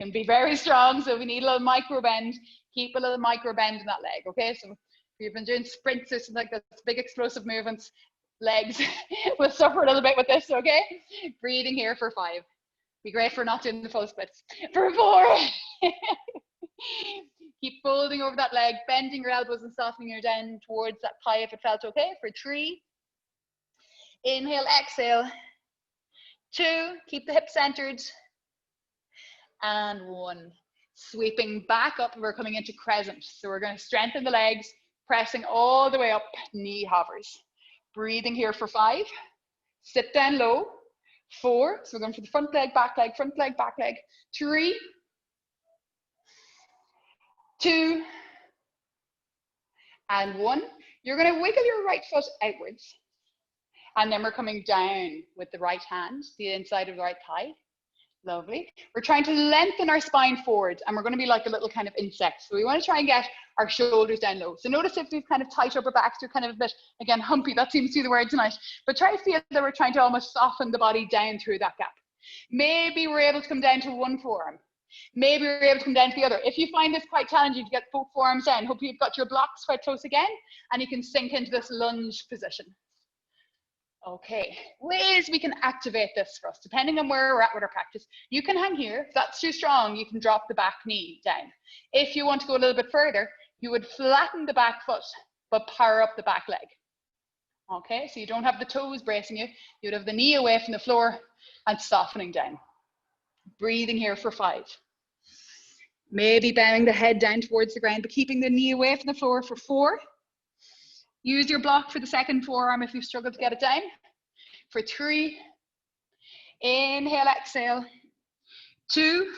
Can be very strong, so we need a little micro bend. Keep a little micro bend in that leg. Okay, so if you've been doing sprints or something like that, big explosive movements, legs will suffer a little bit with this. Okay, breathing here for 5. Be great for not doing the full splits. For 4. Keep folding over that leg, bending your elbows and softening your down towards that thigh if it felt okay. For 3. Inhale, exhale. 2. Keep the hips centered. And 1. Sweeping back up, we're coming into crescent. So we're going to strengthen the legs, pressing all the way up, knee hovers. Breathing here for 5. Sit down low. 4. So we're going for the front leg, back leg, front leg, back leg. 3. 2. And 1. You're going to wiggle your right foot outwards. And then we're coming down with the right hand, the inside of the right thigh. Lovely. We're trying to lengthen our spine forward, and we're going to be like a little kind of insect. So we want to try and get our shoulders down low. So notice if we've kind of tight upper backs, they're kind of a bit, again, humpy. That seems to be the word tonight. But try to feel that we're trying to almost soften the body down through that gap. Maybe we're able to come down to one forearm. Maybe we're able to come down to the other. If you find this quite challenging to get both forearms down, hope you've got your blocks quite close again, and you can sink into this lunge position. Okay, ways we can activate this for us, depending on where we're at with our practice. You can hang here. If that's too strong, you can drop the back knee down. If you want to go a little bit further, you would flatten the back foot, but power up the back leg. Okay, so you don't have the toes bracing you. You would have the knee away from the floor and softening down. Breathing here for 5. Maybe bowing the head down towards the ground, but keeping the knee away from the floor for 4. Use your block for the second forearm if you struggle to get it down. For 3. Inhale, exhale. 2.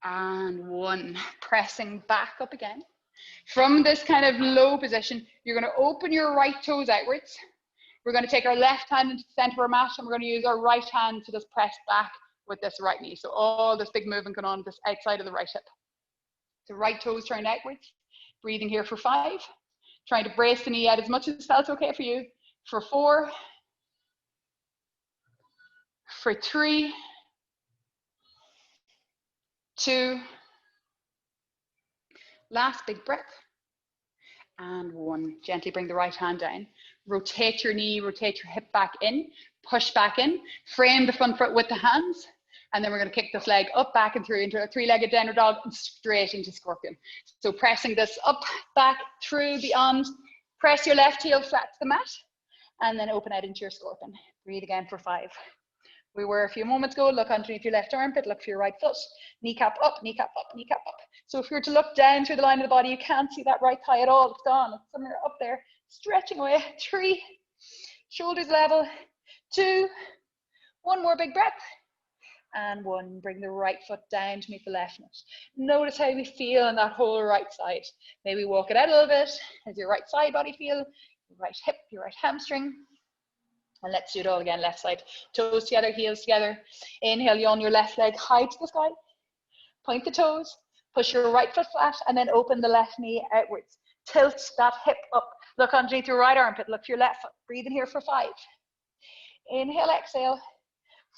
And 1. Pressing back up again. From this kind of low position, you're going to open your right toes outwards. We're going to take our left hand into the center of our mat, and we're going to use our right hand to just press back with this right knee. So all this big movement going on this outside of the right hip. So right toes turned outwards. Breathing here for 5. Trying to brace the knee out as much as felt okay for you. For 4. For 3. 2. Last big breath. And 1. Gently bring the right hand down. Rotate your knee, rotate your hip back in. Push back in. Frame the front foot with the hands. And then we're going to kick this leg up, back, and through into a 3-legged downward dog and straight into scorpion. So pressing this up, back, through, beyond. Press your left heel flat to the mat. And then open out into your scorpion. Breathe again for 5. We were a few moments ago. Look underneath your left armpit. Look for your right foot. Kneecap up, kneecap up, kneecap up. So if you were to look down through the line of the body, you can't see that right thigh at all. It's gone. It's somewhere up there. Stretching away. 3. Shoulders level. 2. 1 more big breath. And 1. Bring the right foot down to meet the left knee. Notice how we feel on that whole right side. Maybe walk it out a little bit. How's your right side body feel? Your right hip, your right hamstring. And let's do it all again. Left side. Toes together, heels together. Inhale, yawn your left leg high to the sky. Point the toes. Push your right foot flat and then open the left knee outwards. Tilt that hip up. Look underneath your right armpit. Look for your left foot. Breathe in here for 5. Inhale, exhale.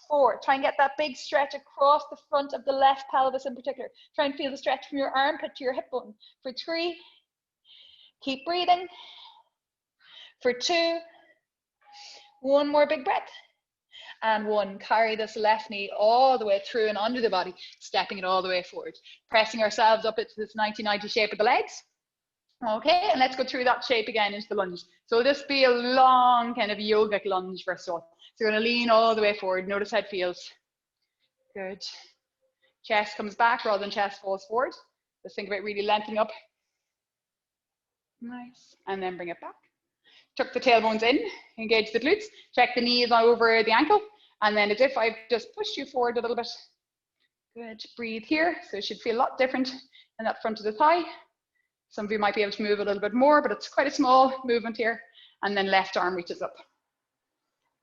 4. Try and get that big stretch across the front of the left pelvis in particular. Try and feel the stretch from your armpit to your hip bone. For 3. Keep breathing. For 2. 1 more big breath. And 1. Carry this left knee all the way through and under the body, stepping it all the way forward. Pressing ourselves up into this 90-90 shape of the legs. Okay, and let's go through that shape again into the lunge. So this be a long kind of yogic lunge first of all. So you're going to lean all the way forward. Notice how it feels. Good. Chest comes back rather than chest falls forward. Just think about really lengthening up. Nice. And then bring it back. Tuck the tailbones in, engage the glutes, check the knees over the ankle, and then as if I've just pushed you forward a little bit. Good, breathe here. So it should feel a lot different in that front of the thigh. Some of you might be able to move a little bit more, but it's quite a small movement here. And then left arm reaches up.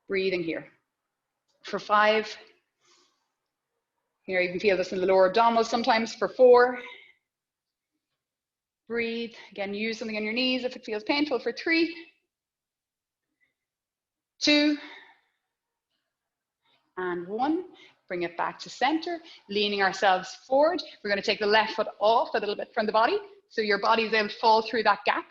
Breathing here. For 5. Here you can feel this in the lower abdominals sometimes. For 4. Breathe. Again, use something on your knees if it feels painful. For 3. 2. And 1. Bring it back to center, leaning ourselves forward. We're going to take the left foot off a little bit from the body, so your body is able to fall through that gap.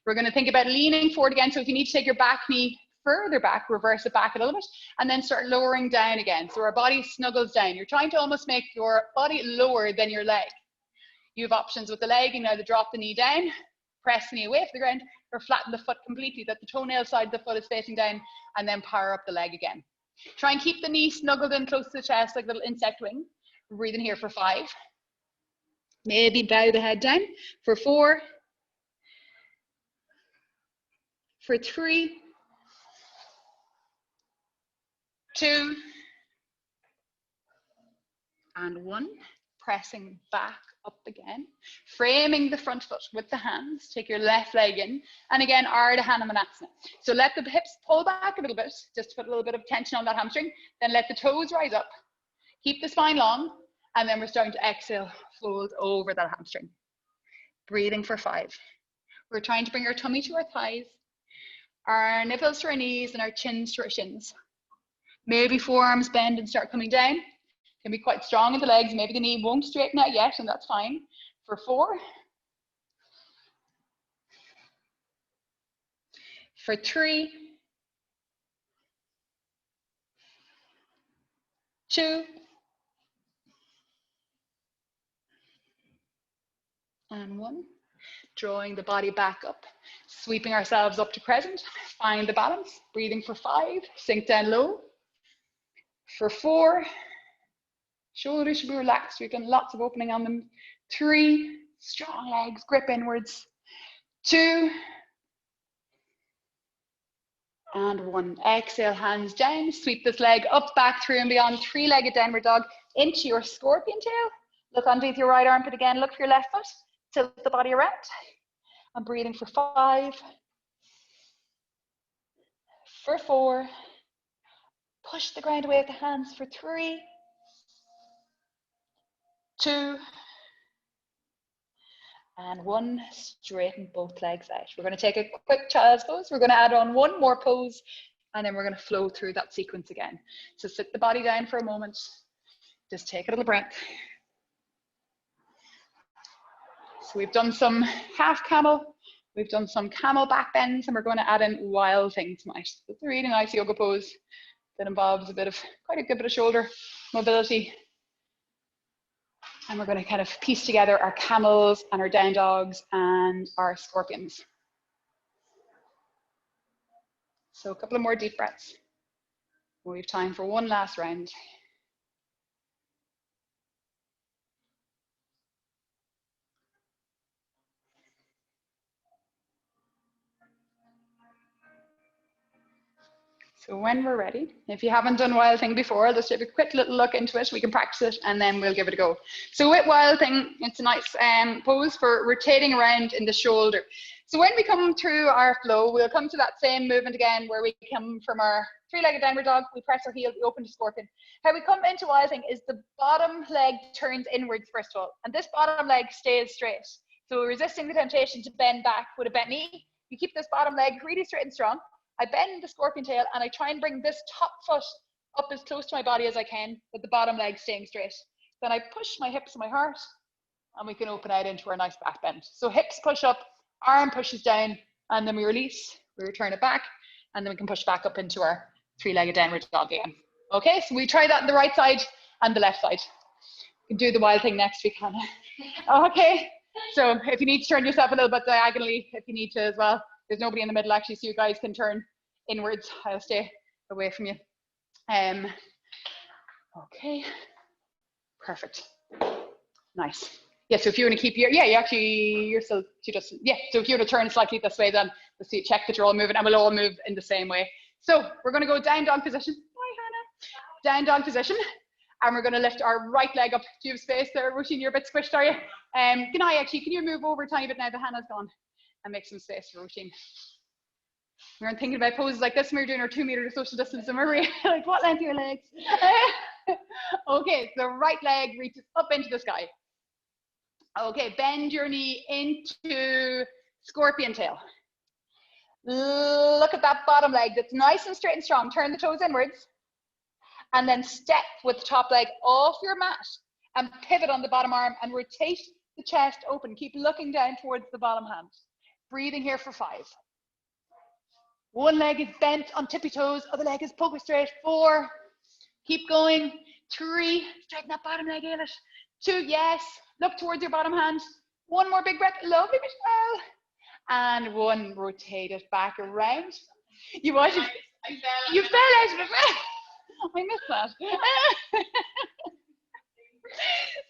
We're going to think about leaning forward again. So if you need to take your back knee further back, reverse it back a little bit, and then start lowering down again. So our body snuggles down. You're trying to almost make your body lower than your leg. You have options with the leg. You can either drop the knee down, press the knee away from the ground, or flatten the foot completely, that the toenail side of the foot is facing down, and then power up the leg again. Try and keep the knee snuggled in close to the chest like a little insect wing. Breathe in here for 5. Maybe bow the head down. For 4. For 3. 2. And 1. Pressing back up again. Framing the front foot with the hands. Take your left leg in. And again, Ardha Hanumanasana. So let the hips pull back a little bit, just to put a little bit of tension on that hamstring. Then let the toes rise up. Keep the spine long. And then we're starting to exhale, fold over that hamstring. Breathing for 5. We're trying to bring our tummy to our thighs, our nipples to our knees, and our chins to our shins. Maybe forearms bend and start coming down. Can be quite strong in the legs. Maybe the knee won't straighten out yet, and that's fine. For 4. for 3, 2, and 1. Drawing the body back up, sweeping ourselves up to crescent. Find the balance, breathing for 5, sink down low. For 4, shoulders should be relaxed. We've done lots of opening on them. 3, strong legs, grip inwards. 2, and 1. Exhale, hands down. Sweep this leg up, back, through and beyond. 3-legged downward dog into your scorpion tail. Look underneath your right armpit again. Look for your left foot. Tilt the body around. I'm breathing for 5. For 4. Push the ground away with the hands for 3, 2, and 1. Straighten both legs out. We're going to take a quick child's pose. We're going to add on 1 more pose, and then we're going to flow through that sequence again. So sit the body down for a moment. Just take a little breath. So we've done some half camel. We've done some camel back bends, and we're going to add in wild thing tonight. It's a really nice yoga pose that involves quite a good bit of shoulder mobility. And we're going to kind of piece together our camels and our down dogs and our scorpions. So a couple of more deep breaths. We have time for one last round. So when we're ready, if you haven't done wild thing before, let's have a quick little look into it. We can practice it and then we'll give it a go. So with wild thing, it's a nice pose for rotating around in the shoulder. So when we come through our flow, we'll come to that same movement again where we come from our 3-legged downward dog, we press our heel, we open to scorpion. How we come into wild thing is the bottom leg turns inwards first of all, and this bottom leg stays straight. So we're resisting the temptation to bend back with a bent knee. You keep this bottom leg really straight and strong. I bend the scorpion tail and I try and bring this top foot up as close to my body as I can with the bottom leg staying straight. Then I push my hips and my heart and we can open out into our nice back bend. So hips push up, arm pushes down, and then we release, we return it back, and then we can push back up into our 3-legged downward dog again. Okay, so we try that on the right side and the left side. We can do the wild thing next week, Hannah. Okay, so if you need to turn yourself a little bit diagonally, if you need to as well. There's nobody in the middle actually, so you guys can turn inwards. I'll stay away from you. Okay, perfect. Nice. Yeah, so if you want to keep your, you're still, so if you want to turn slightly this way, then let's see, check that you're all moving, and we'll all move in the same way. So we're going to go down dog position. Hi, Hannah. Down dog position. And we're going to lift our right leg up. Do you have space there, Roisin? You're a bit squished, are you? Can you move over a tiny bit now that Hannah's gone? And make some space for routine. We weren't thinking about poses like this when we were doing our 2-meter social distance, and we're like, what length are your legs? Okay, so right leg reaches up into the sky. Okay, bend your knee into scorpion tail. Look at that bottom leg that's nice and straight and strong. Turn the toes inwards. And then step with the top leg off your mat and pivot on the bottom arm and rotate the chest open. Keep looking down towards the bottom hand. Breathing here for 5. One leg is bent on tippy toes, other leg is poker straight. 4. Keep going. 3. Straighten that bottom leg, Ailish. 2. Yes. Look towards your bottom hand. 1 more big breath. Lovely, Michelle. And 1. Rotate it back around. You watch it. You fell out of it. I missed that.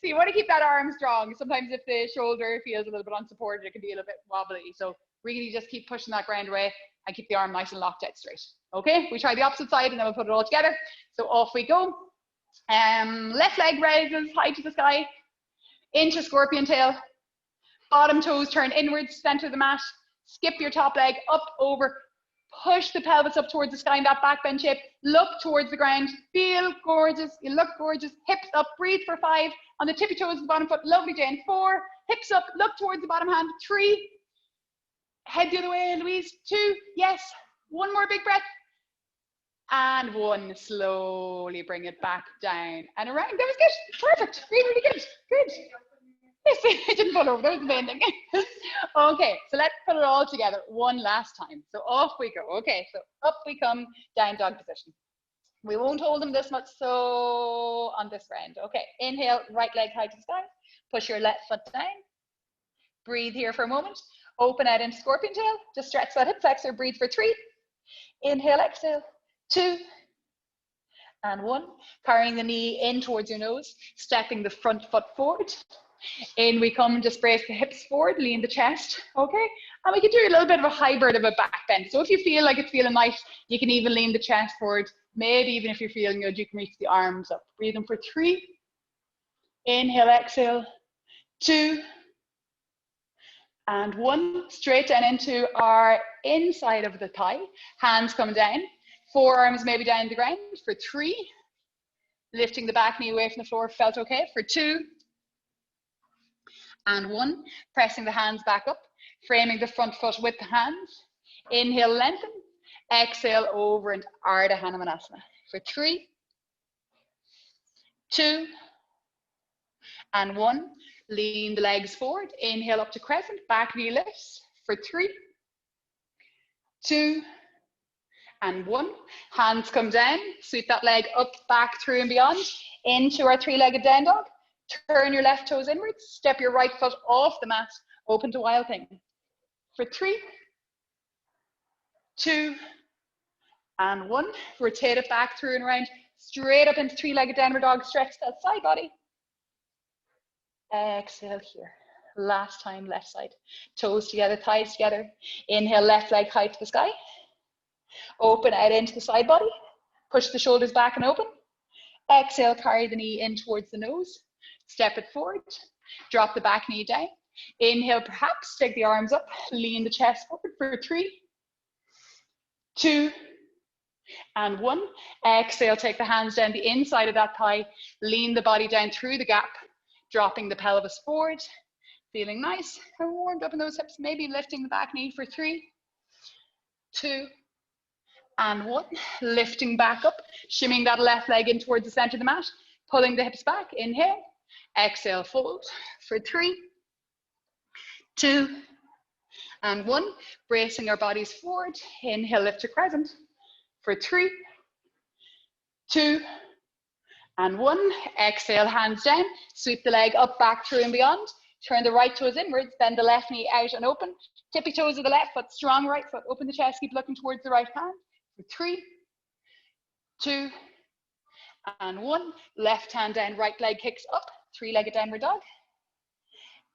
So you want to keep that arm strong. Sometimes if the shoulder feels a little bit unsupported, it can be a little bit wobbly. So really just keep pushing that ground away and keep the arm nice and locked out straight. Okay, we try the opposite side and then we'll put it all together. So off we go. Left leg raises high to the sky, into scorpion tail. Bottom toes turn inwards, center of the mat. Skip your top leg up, over. Push the pelvis up towards the sky in that back bend shape. Look towards the ground. Feel gorgeous. You look gorgeous. Hips up. Breathe for 5. On the tippy toes of the bottom foot. Lovely, Jane. 4. Hips up. Look towards the bottom hand. 3. Head the other way, Louise. 2. Yes. 1 more big breath. And 1. Slowly bring it back down and around. That was good. Perfect. Really, really good. Good. I didn't fall over, that was the main thing. Okay, so let's put it all together one last time. So off we go. Okay, so up we come, down dog position. We won't hold them this much, so on this round. Okay, inhale, right leg high to the sky. Push your left foot down. Breathe here for a moment. Open out into scorpion tail. Just stretch that hip flexor. Breathe for 3. Inhale, exhale. 2. And 1. Carrying the knee in towards your nose. Stepping the front foot forward. In we come, just brace the hips forward, lean the chest, okay? And we can do a little bit of a hybrid of a back bend. So if you feel like it's feeling nice, you can even lean the chest forward. Maybe even if you're feeling good, you can reach the arms up. Breathe in for 3. Inhale, exhale. 2. And 1. Straight down into our inside of the thigh. Hands come down. Forearms maybe down the ground for 3. Lifting the back knee away from the floor, felt okay, for 2. And 1, pressing the hands back up, framing the front foot with the hands. Inhale, lengthen. Exhale, over into Ardha Hanumanasana for 3, 2, and 1. Lean the legs forward. Inhale up to crescent, back knee lifts for 3, 2, and 1. Hands come down, sweep that leg up, back, through and beyond, into our 3-legged down dog. Turn your left toes inwards, step your right foot off the mat, open to wild thing. For 3, 2, and 1. Rotate it back through and around, straight up into 3-legged downward dog, stretch that side body. Exhale here. Last time, left side. Toes together, thighs together. Inhale, left leg high to the sky. Open out into the side body. Push the shoulders back and open. Exhale, carry the knee in towards the nose. Step it forward, drop the back knee down. Inhale, perhaps take the arms up, lean the chest forward for 3, 2, and 1. Exhale, take the hands down the inside of that thigh, lean the body down through the gap, dropping the pelvis forward, feeling nice and warmed up in those hips, maybe lifting the back knee for 3, 2, and 1. Lifting back up, shimmying that left leg in towards the center of the mat, pulling the hips back, inhale. Exhale, fold for 3, 2, and 1. Bracing our bodies forward. Inhale, lift to crescent for 3, 2, and 1. Exhale, hands down. Sweep the leg up, back, through and beyond. Turn the right toes inwards, bend the left knee out and open. Tippy toes of the left foot, strong right foot. Open the chest, keep looking towards the right hand for 3, 2, and 1. Left hand down, right leg kicks up. 3-legged downward dog.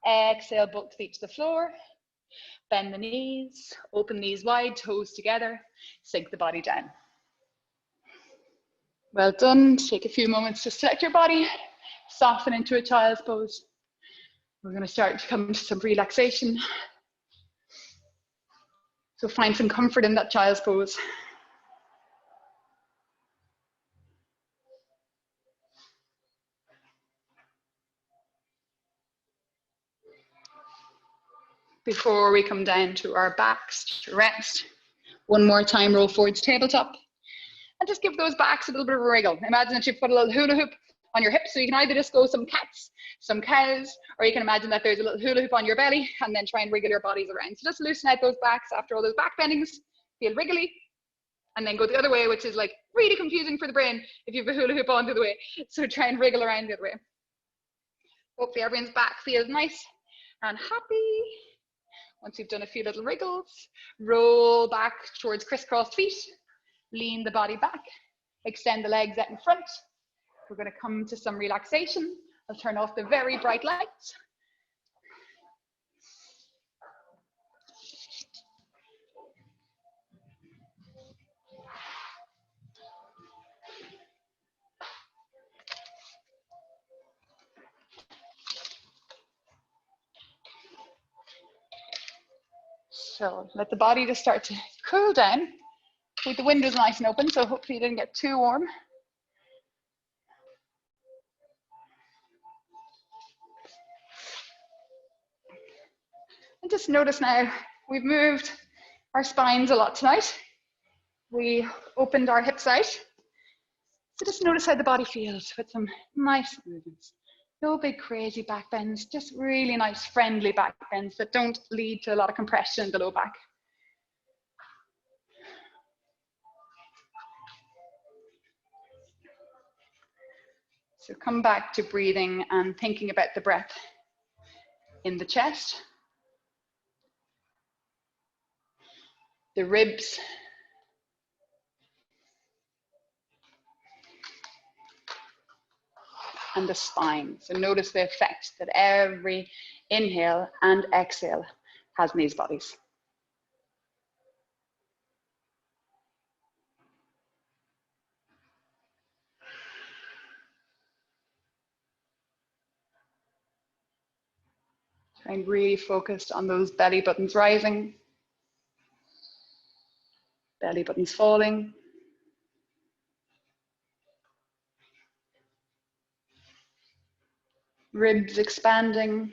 Exhale, both feet to the floor. Bend the knees, open knees wide, toes together. Sink the body down. Well done. Take a few moments to select your body. Soften into a child's pose. We're going to start to come to some relaxation. So find some comfort in that child's pose. Before we come down to our backs to rest, one more time, roll forward to tabletop. And just give those backs a little bit of a wriggle. Imagine that you've put a little hula hoop on your hips, so you can either just go some cats, some cows, or you can imagine that there's a little hula hoop on your belly, and then try and wriggle your bodies around. So just loosen out those backs after all those back bendings, feel wriggly, and then go the other way, which is like really confusing for the brain if you have a hula hoop on the other way. So try and wriggle around the other way. Hopefully everyone's back feels nice and happy. Once you've done a few little wriggles, roll back towards crisscrossed feet, lean the body back, extend the legs out in front. We're going to come to some relaxation. I'll turn off the very bright lights. So let the body just start to cool down. Keep the windows nice and open, so hopefully you didn't get too warm. And just notice now, we've moved our spines a lot tonight. We opened our hips out. So just notice how the body feels with some nice movements. No big crazy back bends, just really nice friendly back bends that don't lead to a lot of compression in the low back. So come back to breathing and thinking about the breath in the chest, the ribs, and the spine. So notice the effect that every inhale and exhale has in these bodies. I'm really focused on those belly buttons rising, belly buttons falling. Ribs expanding,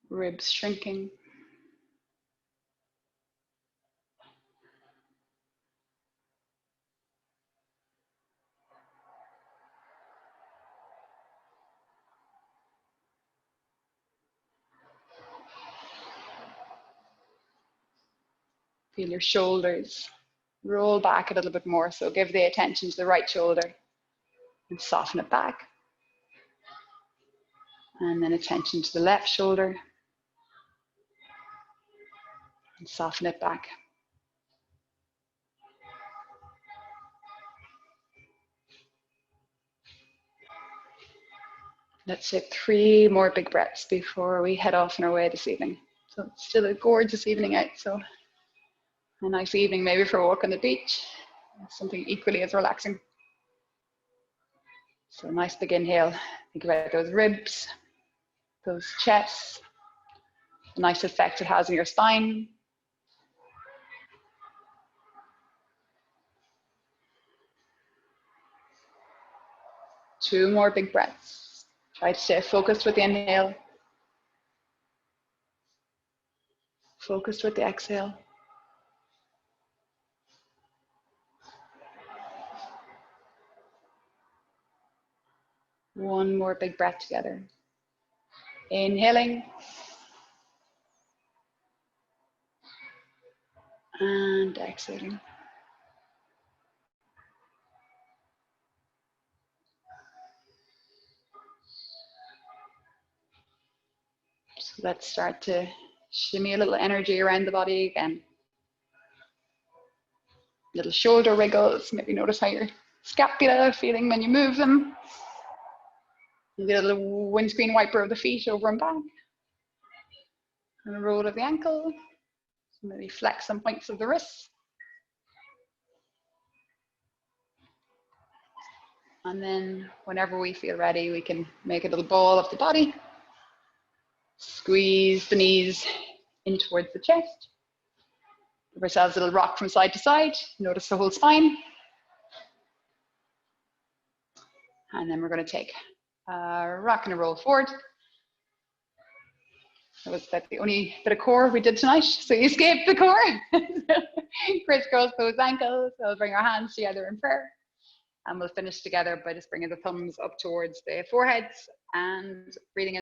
ribs shrinking. Feel your shoulders roll back a little bit more. So give the attention to the right shoulder and soften it back. And then attention to the left shoulder and soften it back. Let's take 3 more big breaths before we head off on our way this evening. So it's still a gorgeous evening out. So a nice evening maybe for a walk on the beach, something equally as relaxing. So a nice big inhale. Think about those ribs, those chests, the nice effect it has on your spine. Two more big breaths. Try to stay focused with the inhale. Focused with the exhale. One more big breath together. Inhaling. And exhaling. So let's start to shimmy a little energy around the body again. Little shoulder wriggles. Maybe notice how your scapula feeling when you move them. You get a little windscreen wiper of the feet over and back. And a roll of the ankle. Maybe flex some points of the wrists. And then whenever we feel ready, we can make a little ball of the body. Squeeze the knees in towards the chest. Give ourselves a little rock from side to side. Notice the whole spine. And then we're going to take a rock and a roll forward. That was about the only bit of core we did tonight. So you escaped the core. Crisscross those ankles. So we'll bring our hands together in prayer. And we'll finish together by just bringing the thumbs up towards the foreheads and breathing in.